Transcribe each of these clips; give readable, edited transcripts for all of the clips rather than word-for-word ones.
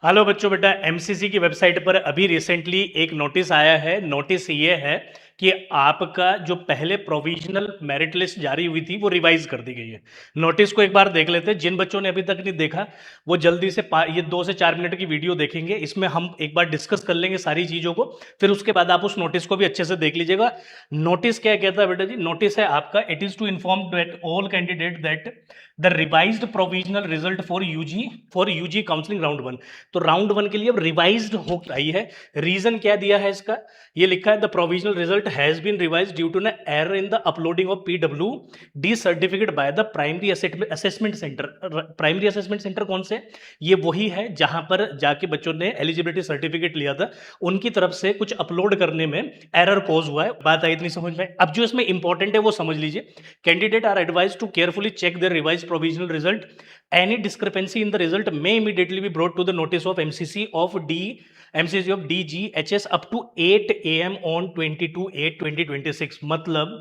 Hello बच्चों, बेटा MCC की वेबसाइट पर अभी रिसेंटली एक नोटिस आया है। नोटिस ये है कि आपका जो पहले प्रोविजनल मेरिट लिस्ट जारी हुई थी वो रिवाइज कर दी गई है। नोटिस को एक बार देख लेते हैं। जिन बच्चों ने अभी तक नहीं देखा वो जल्दी से ये 2 से 4 मिनट की वीडियो देखेंगे। इसमें हम एक बार डिस्कस कर लेंगे सारी चीज़ों को, फिर उसके बाद आप उस नोटिस को भी अच्छे से देख लीजिएगा। नोटिस क्या कहता है बेटा जी? नोटिस है आपका, it is to inform that all candidate that the revised provisional result for UG counselling round 1। तो राउंड 1 के लिए अब रिवाइज्ड हो आई है। रीजन क्या दिया है इसका? ये लिखा है the provisional result has been revised due to an error in the uploading of PW D certificate by the primary assessment centre. Primary assessment centre कौन से? ये वही है जहां पर जाके बच्चों ने एलिजिबिलिटी सर्टिफिकेट लिया था, उनकी तरफ से कुछ अपलोड करने में एरर कॉज हुआ है। बात आई इतनी समझ में? अब जो इसमें इंपॉर्टेंट है वो समझ लीजिए। Candidate are advise to carefully check their revise provisional result. Any discrepancy in the result may immediately be brought to the notice of MCC of DGHS up to 8 AM on 22/8/2026। मतलब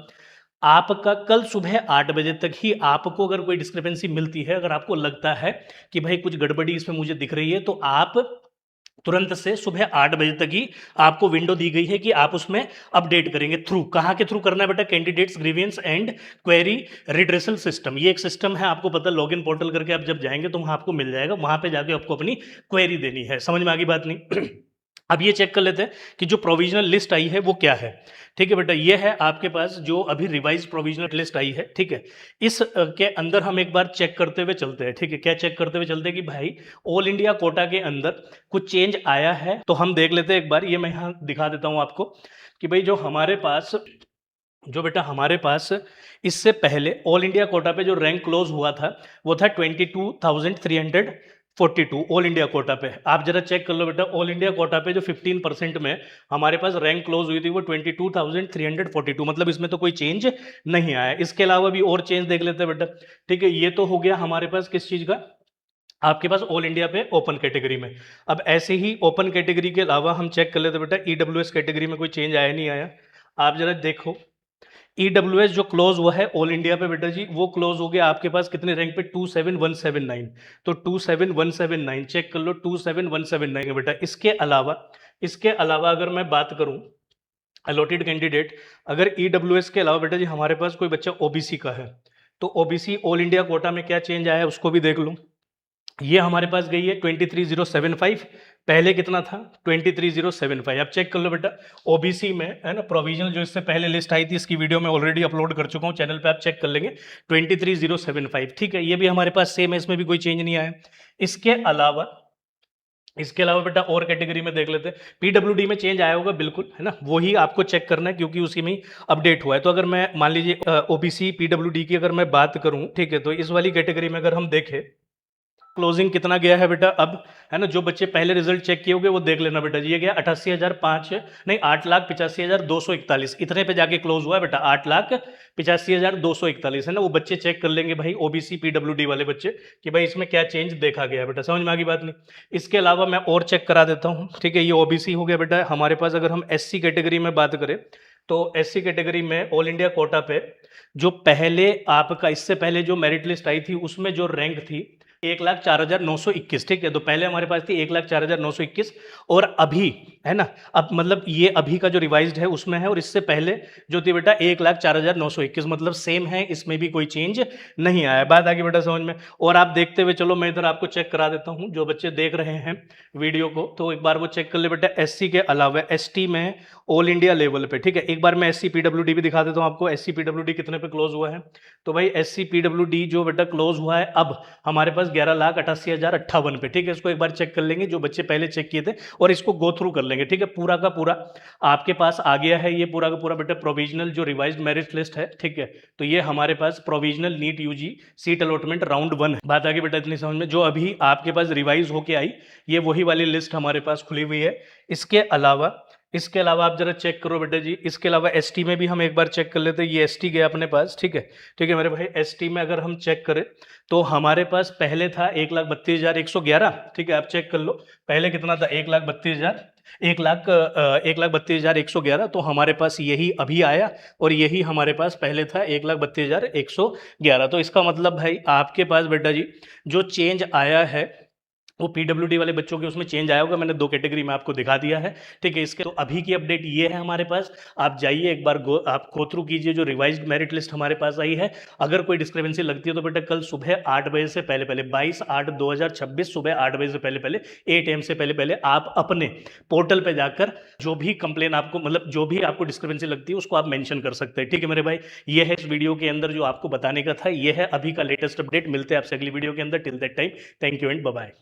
आपका कल सुबह 8 बजे तक ही आपको अगर कोई डिस्क्रिपेंसी मिलती है, अगर आपको लगता है कि भाई कुछ गड़बड़ी इसमें मुझे दिख रही है, तो आप तुरंत से सुबह 8 बजे तक ही आपको विंडो दी गई है कि आप उसमें अपडेट करेंगे। थ्रू कहाँ के थ्रू करना है बेटा? Candidates grievance and query redressal system. ये एक सिस्टम है, आपको पता, लॉगिन पोर्टल करके आप जब जाएंगे तो वहाँ आपको मिल जाएगा। वहाँ पे जाके आपको अपनी क्वेरी देनी है। समझ में आ गई बात नहीं? अब ये चेक कर लेते हैं कि जो प्रोविजनल लिस्ट आई है वो क्या है। ठीक है बेटा, ये है आपके पास जो अभी रिवाइज प्रोविजनल लिस्ट आई है। ठीक है, इस के अंदर हम एक बार चेक करते हुए चलते हैं। ठीक है, क्या चेक करते हुए चलते हैं कि भाई ऑल इंडिया कोटा के अंदर कुछ चेंज आया है? तो हम देख लेते हैं एक बार। ये मैं यहाँ दिखा देता हूँ आपको कि भाई हमारे पास इससे पहले ऑल इंडिया कोटा पे जो रैंक क्लोज हुआ था वो था 22,342 ऑल इंडिया कोटा पे। आप जरा चेक कर लो बेटा, ऑल इंडिया कोटा पे जो 15% में हमारे पास रैंक क्लोज हुई थी वो 22,342। मतलब इसमें तो कोई चेंज नहीं आया। इसके अलावा भी और चेंज देख लेते हैं बेटा। ठीक है, ये तो हो गया हमारे पास किस चीज़ का? आपके पास ऑल इंडिया पे ओपन कैटेगरी में। अब ऐसे ही ओपन कैटेगरी के अलावा हम चेक कर लेते बेटा, ईडब्ल्यूएस कैटेगरी में कोई चेंज आया नहीं आया? आप जरा देखो, ईडब्ल्यूएस जो क्लोज हुआ है ऑल इंडिया पे बेटा जी, वो क्लोज हो गया आपके पास कितने रैंक पे? 27179। तो 27179 चेक कर लो, 27179 है बेटा। इसके अलावा अगर मैं बात करूं अलॉटेड कैंडिडेट, अगर ईडब्ल्यूएस के अलावा बेटा जी हमारे पास कोई बच्चा ओबीसी का है, तो ओबीसी ऑल इंडिया कोटा में क्या चेंज आया है उसको भी देख लो। ये हमारे पास गई है 23075। पहले कितना था? 23075। अब चेक कर लो बेटा, ओबीसी में है ना प्रोविजनल जो इससे पहले लिस्ट आई थी, इसकी वीडियो मैं ऑलरेडी अपलोड कर चुका हूँ चैनल पे, आप चेक कर लेंगे। 23075। ठीक है, ये भी हमारे पास सेम है, इसमें भी कोई चेंज नहीं आया। इसके अलावा बेटा और कैटेगरी में देख लेते हैं। पीडब्ल्यूडी में चेंज आया होगा बिल्कुल, है ना, वही आपको चेक करना है क्योंकि उसी में ही अपडेट हुआ है। तो अगर मैं मान लीजिए ओबीसी पीडब्ल्यूडी की अगर मैं बात करूं, ठीक है, तो इस वाली कैटेगरी में अगर हम देखें क्लोजिंग कितना गया है बेटा अब, है ना, जो बच्चे पहले रिजल्ट चेक किए होंगे वो देख लेना बेटा जी। ये गया 88,005 नहीं 8,85,241, इतने पे जाके क्लोज हुआ है बेटा। 8,85,241 है ना, वो बच्चे चेक कर लेंगे भाई, ओबीसी पीडब्ल्यूडी वाले बच्चे, कि भाई इसमें क्या चेंज देखा गया है बेटा। समझ में आ गई बात नहीं? इसके अलावा मैं और चेक करा देता हूँ। ठीक है, ये ओबीसी हो गया बेटा। हमारे पास अगर हम एससी कैटेगरी में बात करें, तो एससी कैटेगरी में ऑल इंडिया कोटा पे जो पहले आपका इससे पहले जो मेरिट लिस्ट आई थी उसमें जो रैंक थी 1,04,921। ठीक है, तो पहले हमारे पास थी 1,04,921, और अभी, है ना, अब मतलब ये अभी का जो रिवाइज्ड है उसमें है, और इससे पहले जो थी बेटा 1,04,921, मतलब सेम है, इसमें भी कोई चेंज नहीं आया। बात आगे बेटा समझ में? और आप देखते हुए चलो, मैं इधर आपको चेक करा देता हूँ। जो बच्चे देख रहे हैं वीडियो को तो एक बार वो चेक कर ले बेटा। एससी के अलावा एसटी में ऑल इंडिया लेवल पे, ठीक है, एक बार मैं एससी पीडब्ल्यूडी भी दिखा देता हूँ आपको। एससी पीडब्ल्यूडी कितने पे क्लोज हुआ है? तो भाई एससी पीडब्ल्यूडी जो बेटा क्लोज हुआ है अब हमारे पास 11,88,058 पे। ठीक है, इसको एक बार चेक कर लेंगे जो बच्चे पहले चेक किए थे, और इसको गो थ्रू कर लेंगे। ठीक है, पूरा का पूरा आपके पास आ गया है, ये पूरा का पूरा बेटा प्रोविजनल जो रिवाइज्ड मेरिट लिस्ट है। ठीक है, तो ये हमारे पास provisional NEET UG seat allotment round 1 है। बात आगे बेटा इतनी समझ में? जो अभी आपके पास रिवाइज होके आई, ये वही वाली लिस्ट हमारे पास खुली हुई है। इसके अलावा आप जरा चेक करो बेटा जी। इसके अलावा एसटी में भी हम एक बार चेक कर लेते हैं। ये एसटी गया अपने पास। ठीक है, ठीक है मेरे भाई, एसटी में अगर हम चेक करें तो हमारे पास पहले था 1,32,111। ठीक है, आप चेक कर लो पहले कितना था, 1,32,111। तो हमारे पास यही अभी आया, और यही हमारे पास पहले था 1,32,111। तो इसका मतलब भाई आपके पास बेटा जी जो चेंज आया है वो पीडब्ल्यूडी वाले बच्चों के उसमें चेंज आया होगा, मैंने 2 कैटेगरी में आपको दिखा दिया है, ठीक है? इसके तो अभी की अपडेट ये है हमारे पास, आप जाइए एक बार आप गो थ्रू कीजिए जो रिवाइज़्ड मेरिट लिस्ट हमारे पास आई है। अगर कोई डिस्क्रिपेंसी लगती है तो बेटा कल सुबह 8 बजे से पहले-पहले 22/8/2026 सुबह 8 बजे से पहले-पहले 8 एएम से पहले-पहले आप अपने पोर्टल पे जाकर जो भी कंप्लेन आपको मतलब जो भी आपको डिस्क्रिपेंसी लगती है उसको आप मेंशन कर सकते हैं, ठीक है मेरे भाई? ये है इस वीडियो के अंदर जो आपको बताने का था, ये है अभी का लेटेस्ट अपडेट। मिलते हैं आपसे अगली वीडियो के अंदर। Till that time, thank you and bye bye.